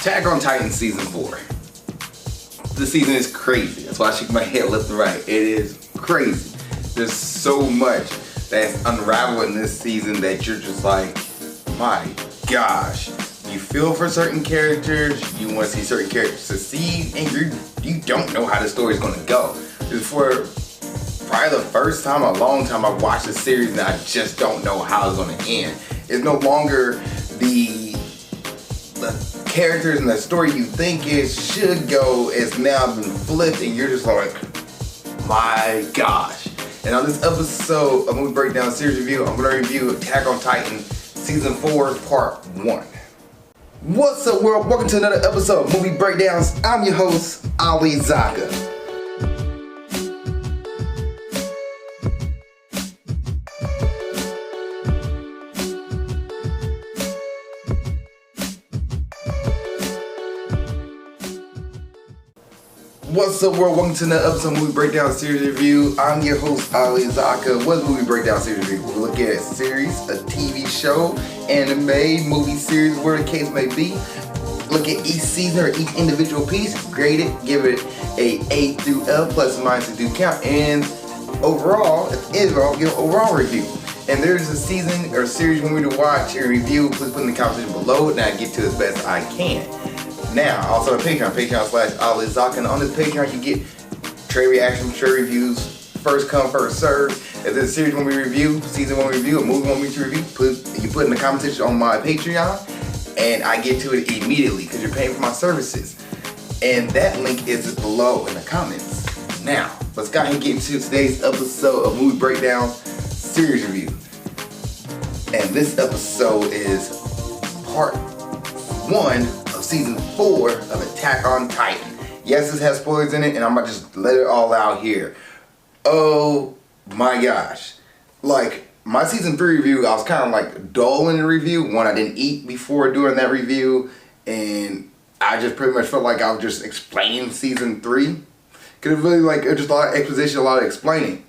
Attack on Titan Season 4. This season is crazy. That's why I shake my head left and right. It is crazy. There's so much that's unraveled in this season that you're just like, my gosh. You feel for certain characters, you want to see certain characters succeed, and you don't know how the story's going to go. For probably the first time in a long time I've watched a series and I just don't know how it's going to end. It's no longer the characters and the story you think it should go is now been flipped, and you're just like, my gosh. And on this episode of Movie Breakdown Series Review, I'm going to review Attack on Titan Season 4 Part 1. What's up, world? Welcome to another episode of Movie Breakdowns. I'm your host, Ali Zakka. What's up, world? Welcome to another episode of Movie Breakdown Series Review. I'm your host, Ali Zakka. What's Movie Breakdown Series Review? We look at a series, a TV show, anime, movie series, whatever the case may be. Look at each season or each individual piece, grade it, give it a A through F, plus or minus a do count, and overall, at the end of it all, give an overall review. And there's a season or series you want me to watch and review, please put in the comment section below, and I get to as best I can. Now, also on Patreon, patreon.com/Ali Zakka, and on this Patreon you get trade reactions, trade reviews, first come, first serve. If there's a series when we review, season one review, a movie want me to review, you put in the comment section on my Patreon, and I get to it immediately because you're paying for my services. And that link is below in the comments. Now, let's go ahead and get into today's episode of Movie Breakdown Series Review. And this episode is part 1 of season 4 of Attack on Titan. Yes, this has spoilers in it, and I'm gonna just let it all out here. Oh my gosh. Like, my season 3 review, I was kind of like dull in the review. One, I didn't eat before doing that review, and I just pretty much felt like I was just explaining season 3. Cause it really like, it was just a lot of exposition, a lot of explaining.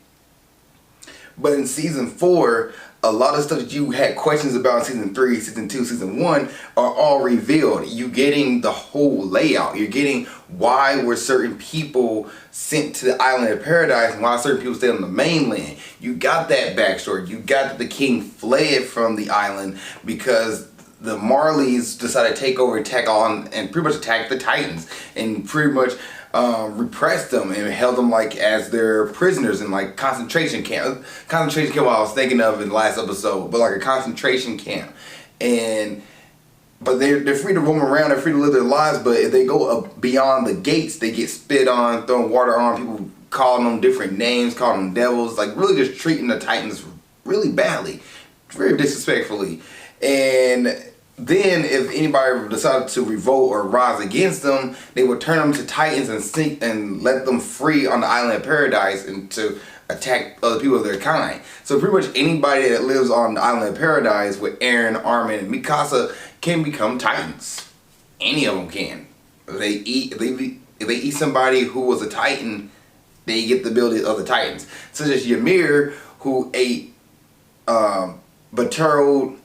But in season 4, a lot of stuff that you had questions about in season 3, season 2, season 1 are all revealed. You're getting the whole layout. You're getting why were certain people sent to the island of paradise and why certain people stayed on the mainland. You got that backstory. You got that the king fled from the island because the Marleys decided to take over, attack on, and pretty much attack the Titans, and pretty much repressed them and held them like as their prisoners in like concentration camp. Concentration camp, what I was thinking of in the last episode, but like a concentration camp. But they're free to roam around, they're free to live their lives, but if they go up beyond the gates, they get spit on, thrown water on, people calling them different names, calling them devils, like really just treating the Titans really badly, very disrespectfully. And then if anybody decided to revolt or rise against them, they would turn them to Titans and sink and let them free on the island of paradise and to attack other people of their kind. So pretty much anybody that lives on the island of paradise with Eren, Armin, and Mikasa can become Titans. Any of them can. If they eat somebody who was a Titan, they get the ability of the Titans. Such as Ymir, who ate Bertold,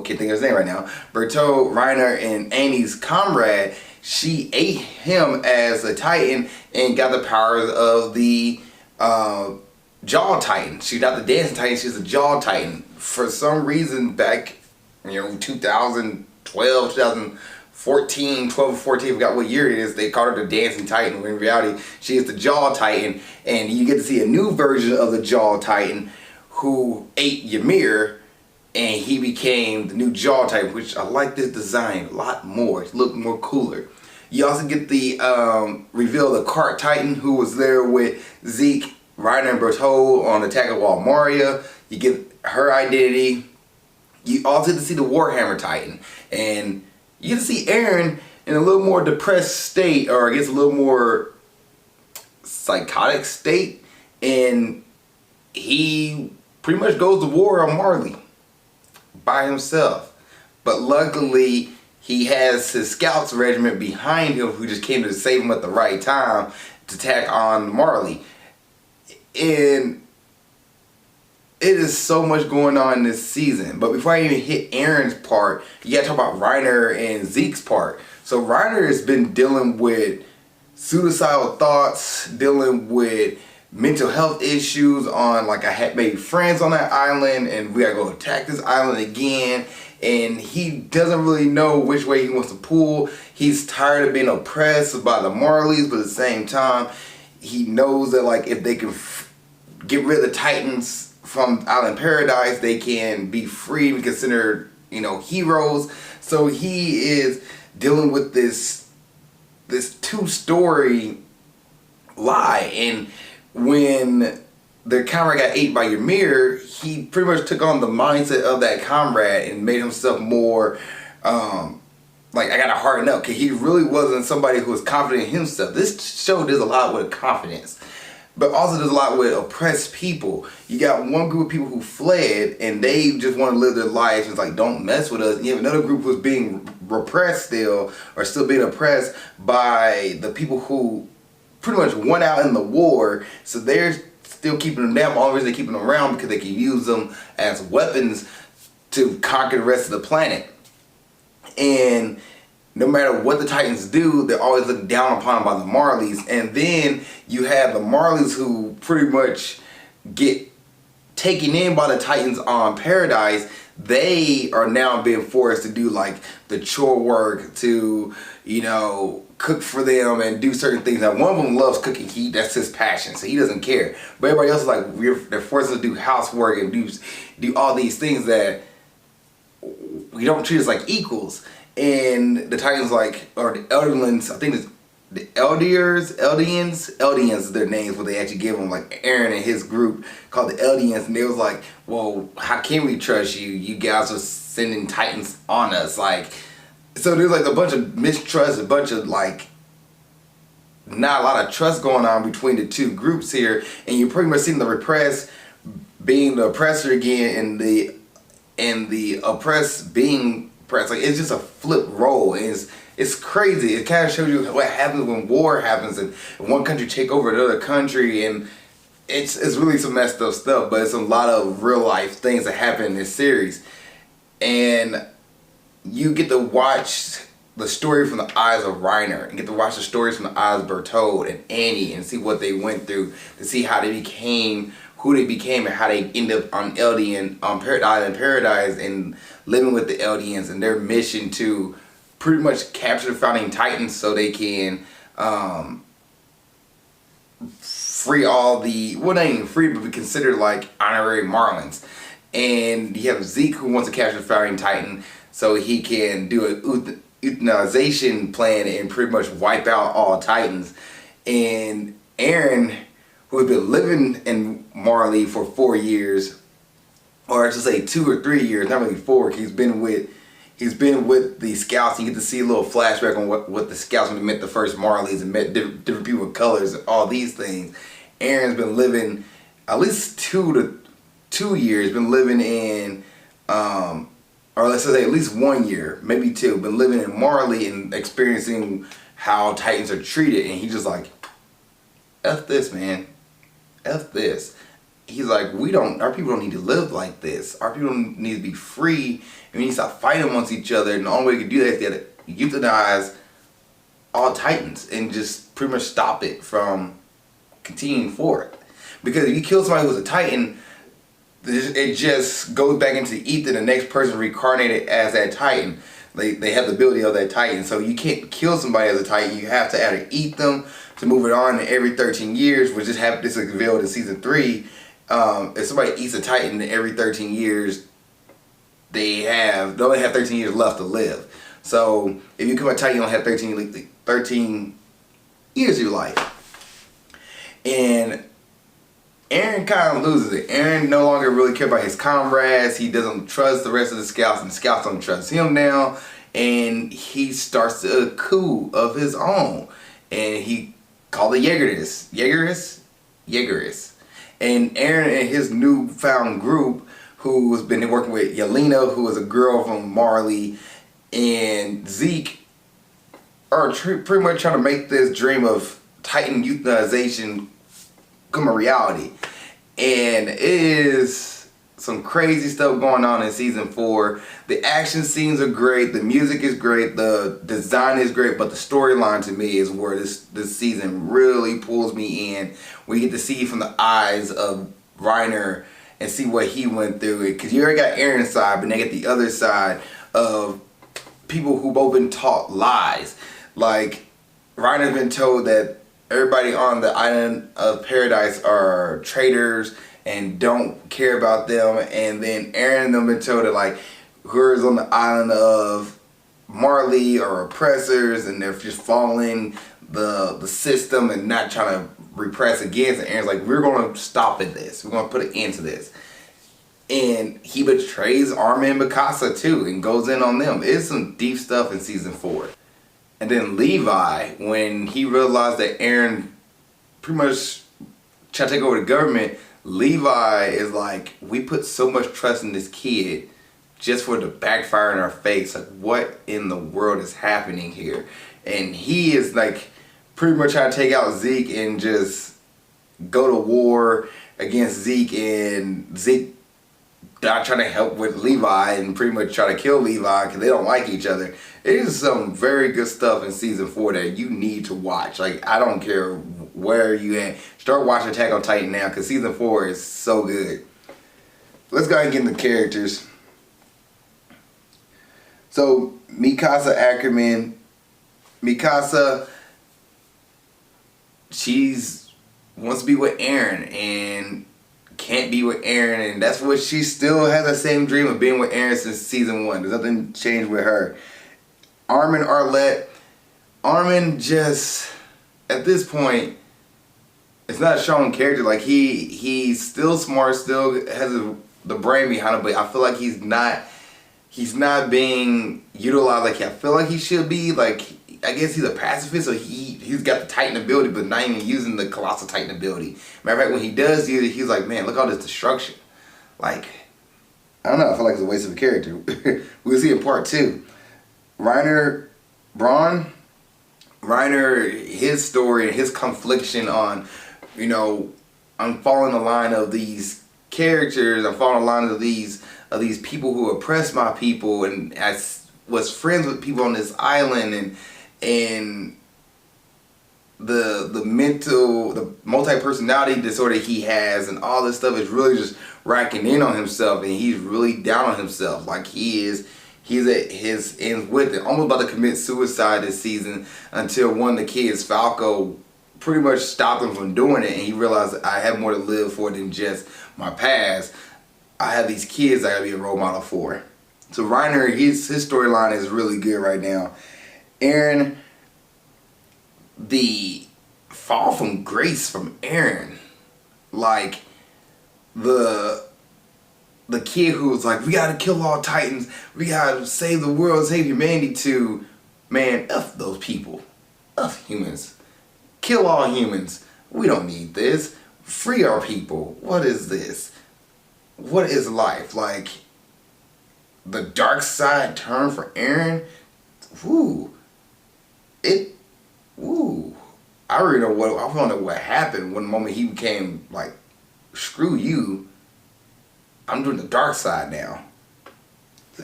can't think of his name right now. Bertold, Reiner, and Annie's comrade. She ate him as a Titan and got the powers of the Jaw Titan. She's not the Dancing Titan, she's the Jaw Titan. For some reason back, 2012, 2014, 12 or 14, I forgot what year it is, they called her the Dancing Titan, when in reality she is the Jaw Titan. And you get to see a new version of the Jaw Titan who ate Ymir, and he became the new Jaw Titan, which I like this design a lot more. It looked more cooler. You also get the reveal of the Cart Titan, who was there with Zeke, Reiner, and Bertold on Attack of Walmaria. You get her identity. You also get to see the Warhammer Titan, and you get to see Eren in a little more depressed state, or I guess a little more psychotic state, and he pretty much goes to war on Marley by himself. But luckily, he has his scouts regiment behind him who just came to save him at the right time to attack on Marley. And it is so much going on this season. But before I even hit Aaron's part, you gotta talk about Reiner and Zeke's part. So Reiner has been dealing with suicidal thoughts, dealing with mental health issues on, like, I had made friends on that island and we gotta go attack this island again. And he doesn't really know which way he wants to pull. He's tired of being oppressed by the Marleys, but at the same time, he knows that, like, if they can get rid of the Titans from Island Paradise, they can be free and considered, you know, heroes. So he is dealing with this two-story lie. And when the comrade got ate by Ymir, he pretty much took on the mindset of that comrade and made himself more like, I gotta harden up, because he really wasn't somebody who was confident in himself. This show does a lot with confidence, but also does a lot with oppressed people. You got one group of people who fled and they just want to live their lives. It's like, don't mess with us. And you have another group who's being repressed still, or still being oppressed by the people who pretty much won out in the war. So they're still keeping them down. The only reason they're keeping them around because they can use them as weapons to conquer the rest of the planet. And no matter what the Titans do, they're always looked down upon by the Marleys. And then you have the Marleys who pretty much get taken in by the Titans on Paradise. They are now being forced to do, like, the chore work, to, you know, cook for them and do certain things. Now, one of them loves cooking. That's his passion, so he doesn't care. But everybody else is like, they're forced to do housework and do all these things that we don't treat as like equals. And the Titans, like, or the Elderlings, I think it's the Eldians is their names, what they actually give them, like Aaron and his group called the Eldians, and they was like, well, how can we trust you? You guys are sending Titans on us. Like, so there's like a bunch of mistrust, a bunch of, like, not a lot of trust going on between the two groups here, and you're pretty much seeing the repressed being the oppressor again, and the oppressed being oppressed. Like, it's just a flip role. It's crazy. It kind of shows you what happens when war happens and one country take over another country, and it's really some messed up stuff, but it's a lot of real life things that happen in this series. And you get to watch the story from the eyes of Reiner, and get to watch the stories from the eyes of Berthold and Annie, and see what they went through, to see how they became who they became, and how they end up on Eldian, on Island Paradise, and living with the Eldians, and their mission to pretty much capture the founding Titans so they can free all the, well, not even free, but be considered like honorary Marlins. And you have Zeke, who wants to capture the founding Titan so he can do a euthanization plan and pretty much wipe out all Titans. And Aaron, who has been living in Marley for 4 years, or I should say 2 or 3 years, not really 4, he's been with the Scouts. You get to see a little flashback on what the Scouts, when they met the first Marleys and met different people with colors and all these things. Aaron's been living at least 2 years, been living in, or let's say at least 1 year, maybe 2, been living in Marley and experiencing how Titans are treated. And he's just like, F this, man. F this. He's like, our people don't need to live like this. Our people need to be free, and we need to stop fighting amongst each other. And the only way we can do that is to euthanize all Titans and just pretty much stop it from continuing forward. Because if you kill somebody who's a Titan, it just goes back into the ether. The next person reincarnated as that Titan. They have the ability of that Titan. So you can't kill somebody as a Titan. You have to either eat them to move it on every 13 years, which just happened. This is revealed in season 3. If somebody eats a Titan every 13 years, they only have 13 years left to live. So if you become a Titan, you only have 13 years of your life. And Aaron kind of loses it. Aaron no longer really cares about his comrades. He doesn't trust the rest of the Scouts, and the Scouts don't trust him now. And he starts a coup of his own. And he called it Jaegerist. And Aaron and his newfound group, who's been working with Yelena, who is a girl from Marley, and Zeke, are pretty much trying to make this dream of Titan euthanization become a reality. And it is some crazy stuff going on in season 4. The action scenes are great, the music is great, the design is great, but the storyline to me is where this season really pulls me in. We get to see from the eyes of Reiner and see what he went through. Because you already got Aaron's side, but they get the other side of people who both been taught lies. Like, Reiner's been told that everybody on the island of Paradise are traitors and don't care about them, and then Aaron and them been told that like whoever's on the island of Marley are oppressors and they're just following the system and not trying to repress against it. Aaron's like, we're gonna stop at this. We're gonna put an end to this. And he betrays Armin and Mikasa too and goes in on them. It's some deep stuff in season 4. And then Levi, when he realized that Aaron pretty much tried to take over the government, Levi is like, we put so much trust in this kid just for it to backfire in our face. Like, what in the world is happening here? And he is like pretty much trying to take out Zeke and just go to war against Zeke, and Zeke not trying to help with Levi and pretty much try to kill Levi because they don't like each other. It is some very good stuff in season 4 that you need to watch. Like, I don't care where you at. Start watching Attack on Titan now because season 4 is so good. Let's go ahead and get into the characters. So, Mikasa Ackerman. Mikasa, she's wants to be with Aaron and can't be with Aaron, and that's what she still has the same dream of being with Aaron since season 1. There's nothing changed with her. Armin Arlette. Armin just, at this point, it's not a strong character. Like, he's still smart, still has the brain behind him, but I feel like he's not being utilized like I feel like he should be. Like, I guess he's a pacifist, so he's got the Titan ability, but not even using the Colossal Titan ability. Matter of fact, when he does use it, he's like, man, look at all this destruction. Like, I don't know, I feel like it's a waste of a character. We'll see in part 2. Reiner, his story and his confliction on, you know, I'm following the line of these characters, I'm following the line of these people who oppress my people, and I was friends with people on this island, and the multi-personality disorder he has and all this stuff is really just racking in on himself, and he's really down on himself. Like, he's at his ends with it, almost about to commit suicide this season, until one of the kids, Falco, pretty much stopped him from doing it, and he realized I have more to live for than just my past. I have these kids I gotta be a role model for. So Reiner, his storyline is really good right now. Aaron, the fall from grace from Aaron, like the kid who was like, we gotta kill all Titans, we gotta save the world, save humanity, to, man, F those people, F humans, kill all humans, we don't need this, free our people, what is this, what is life? Like, the dark side turn for Aaron, I already know I don't know what happened when the moment he became like, screw you, I'm doing the dark side now.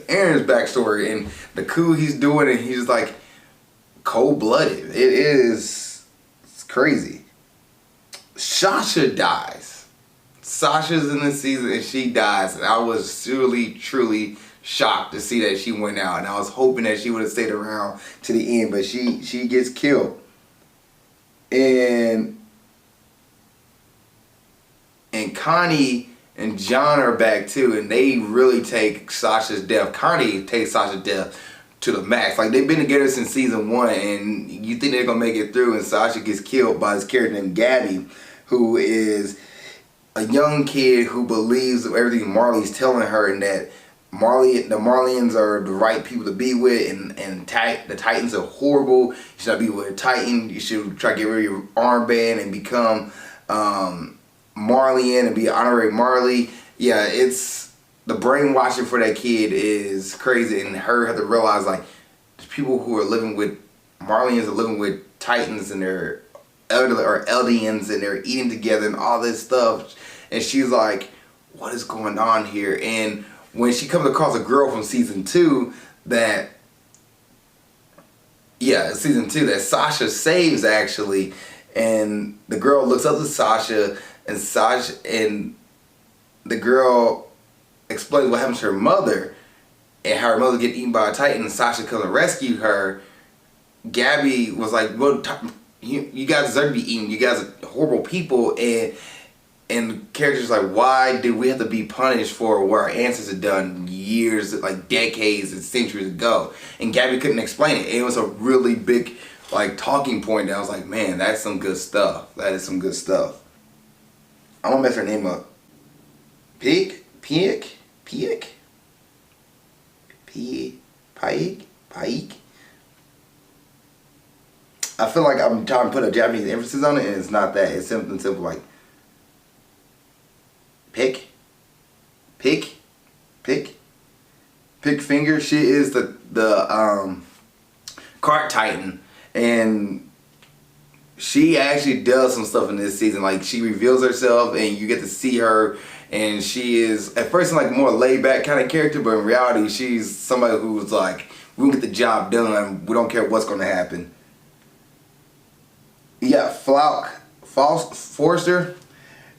Aaron's backstory and the coup he's doing, and he's like cold-blooded. It's crazy. Sasha dies. Sasha's in this season and she dies, and I was truly shocked to see that she went out, and I was hoping that she would have stayed around to the end, but she gets killed. And Connie and John are back too, and they really take Sasha's death. Connie takes Sasha's death to the max. Like, they've been together since season 1, and you think they're gonna make it through, and Sasha gets killed by this character named Gabby, who is a young kid who believes everything Marley's telling her, and that the Marleyans are the right people to be with, and the Titans are horrible. You should not be with a Titan. You should try to get rid of your armband and become Marleyan and be an honorary Marley. Yeah, it's the brainwashing for that kid is crazy, and her have to realize, like, there's people who are living with Marleyans are living with Titans, and they're Eldians, and they're eating together and all this stuff, and she's like, what is going on here? And when she comes across a girl from season 2 that Sasha saves actually, and the girl looks up to Sasha, and the girl explains what happens to her mother and how her mother get eaten by a Titan, and Sasha comes and rescue her. Gabby was like, well, you guys deserve to be eaten. You guys are horrible people. And the character's like, why did we have to be punished for what our ancestors had done years, like decades and centuries ago? And Gabby couldn't explain it. It was a really big like talking point that I was like, man, that's some good stuff. That is some good stuff. I'm gonna mess her name up. Pike. I feel like I'm trying to put a Japanese emphasis on it, and it's not that. It's something simple like Pick Finger. She is the cart titan, and she actually does some stuff in this season. Like, she reveals herself and you get to see her, and she is at first like more laid back kind of character, but in reality she's somebody who's like, we can get the job done, we don't care what's going to happen. Yeah, Forster.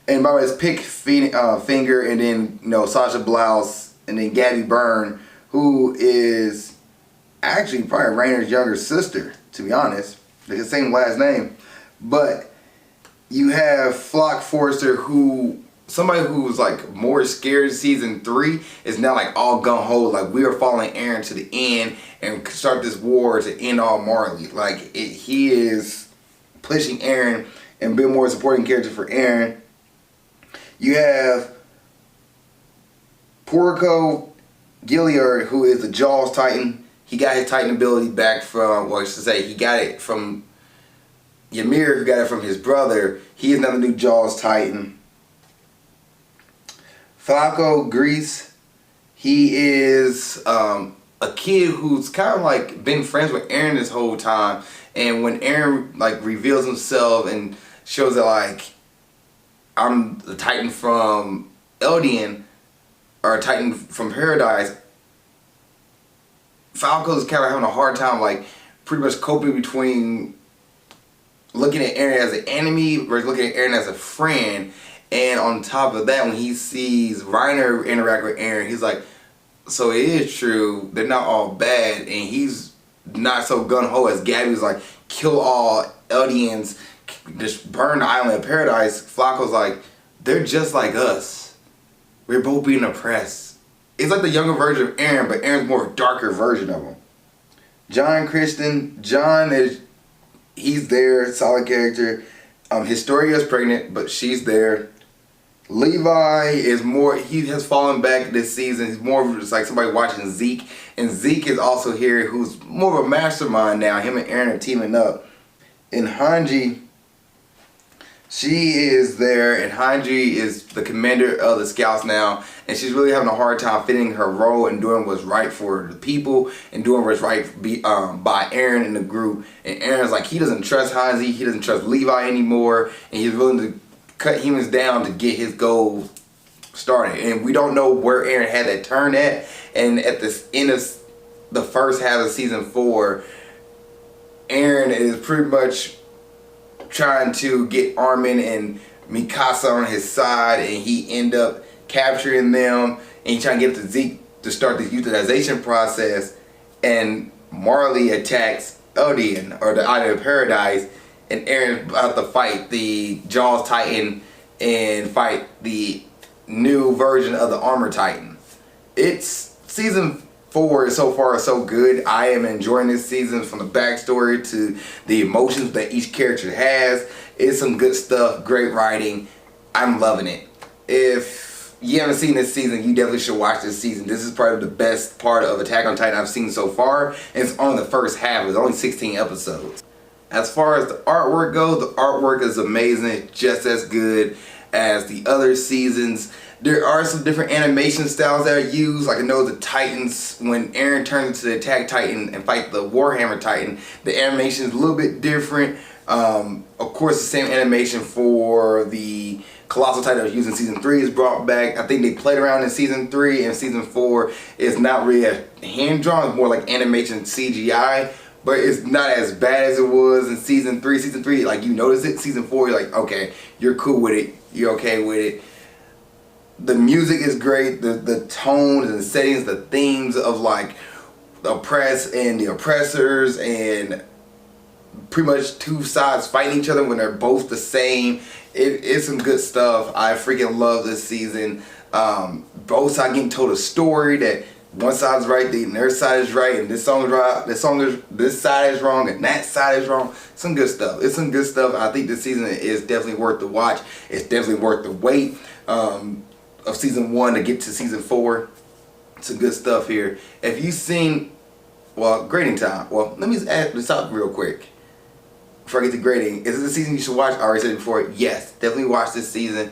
And by the way, it's Pick Finger, and then Sasha Blouse, and then Gabby Byrne, who is actually probably Rainer's younger sister, to be honest. They're the same last name. But you have Flock Forster, somebody who was like more scared in season 3 is now like all gung-ho, like we are following Eren to the end and start this war to end all Marley. Like he is pushing Eren and being more supporting character for Eren. You have Porco Gilliard, who is the Jaws Titan. He got his Titan ability back from, well, I should say, he got it from Ymir, who got it from his brother. He is now the new Jaws Titan. Falco Grease, he is a kid who's kind of like been friends with Eren this whole time. And when Eren like reveals himself and shows that like, I'm the Titan from Eldian, or a Titan from Paradise, Falco's kind of having a hard time like pretty much coping between looking at Eren as an enemy versus looking at Eren as a friend. And on top of that, when he sees Reiner interact with Eren, he's like, so it is true, they're not all bad. And he's not so gung-ho as Gabby's like, kill all Eldians, just burn the island of Paradise. Flacco's like, they're just like us. We're both being oppressed. It's like the younger version of Eren, but Eren's more a darker version of him. John Christian. He's there, solid character. Historia's pregnant, but she's there. Levi is more, he has fallen back this season. He's more of just like somebody watching Zeke. And Zeke is also here, who's more of a mastermind now. Him and Eren are teaming up. And Hanji, she is there, and Hanji is the commander of the scouts now, and she's really having a hard time fitting her role and doing what's right for the people and doing what's right by Eren and the group. And Eren's like, he doesn't trust Hanji, he doesn't trust Levi anymore, and he's willing to cut humans down to get his goal started. And we don't know where Eren had that turn at. And at the end of the first half of season 4, Eren is pretty much trying to get Armin and Mikasa on his side, and he end up capturing them, and he trying to get to Zeke to start the euthanization process. And Marley attacks Eldian, or the Island of Paradise, and Eren's about to fight the Jaws Titan and fight the new version of the Armor Titan. It's season 4 so far so good. I am enjoying this season, from the backstory to the emotions that each character has. It's some good stuff, great writing. I'm loving it. If you haven't seen this season, you definitely should watch this season. This is probably the best part of Attack on Titan I've seen so far, and it's only the first half. It's only 16 episodes. As far as the artwork goes, the artwork is amazing, just as good as the other seasons. There are some different animation styles that are used. Like, I know the Titans, when Eren turns into the Attack Titan and fight the Warhammer Titan, the animation is a little bit different. Of course, the same animation for the Colossal title used in season 3 is brought back. I think they played around in season 3, and season 4 is not really hand drawn. It's more like animation CGI, but it's not as bad as it was in season 3. Season 3, like, you notice it. Season 4, you're like, okay, you're cool with it. You're okay with it. The music is great. The tones and the settings, the themes of like the oppressed and the oppressors, and pretty much two sides fighting each other when they're both the same. It's some good stuff. I freaking love this season. Both sides getting told a story that one side is right, the other side is right, and this song is right, this side is wrong, and that side is wrong. Some good stuff. It's some good stuff. I think this season is definitely worth the watch. It's definitely worth the wait of season 1 to get to season 4. Some good stuff here. If you've seen, well, grading time. Well, let me just add this up real quick before I get to grading. Is this a season you should watch? I already said it before. Yes, definitely watch this season.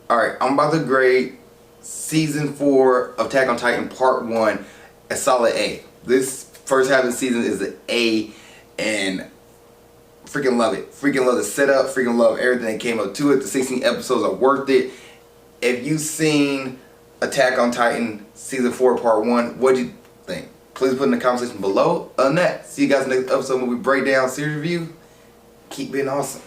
Alright, I'm about to grade season 4 of Attack on Titan part 1 a solid A. This first half of the season is an A, and freaking love it. Freaking love the setup. Freaking love everything that came up to it. The 16 episodes are worth it. If you've seen Attack on Titan season 4 part 1, what'd you think? Please put in the comment section below. Other than that, see you guys in the next episode when we break down series review. Keep being awesome.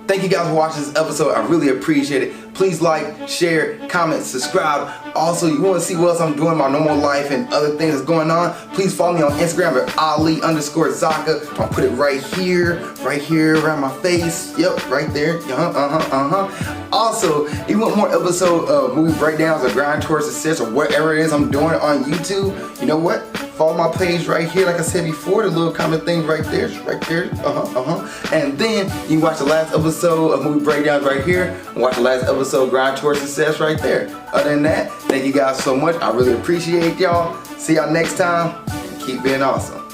Thank you guys for watching this episode. I really appreciate it. Please like, share, comment, subscribe. Also, you want to see what else I'm doing in my normal life and other things that's going on, please follow me on Instagram at Ali_Zakka. I'll put it right here around my face. Yep, right there. Also, if you want more episodes of movie breakdowns or grind towards success or whatever it is I'm doing on YouTube, you know what? Follow my page right here, like I said before, the little comment thing right there, And then you can watch the last episode of Movie Breakdowns right here, and watch the last episode of Grind Towards Success right there. Other than that, thank you guys so much. I really appreciate y'all. See y'all next time, and keep being awesome.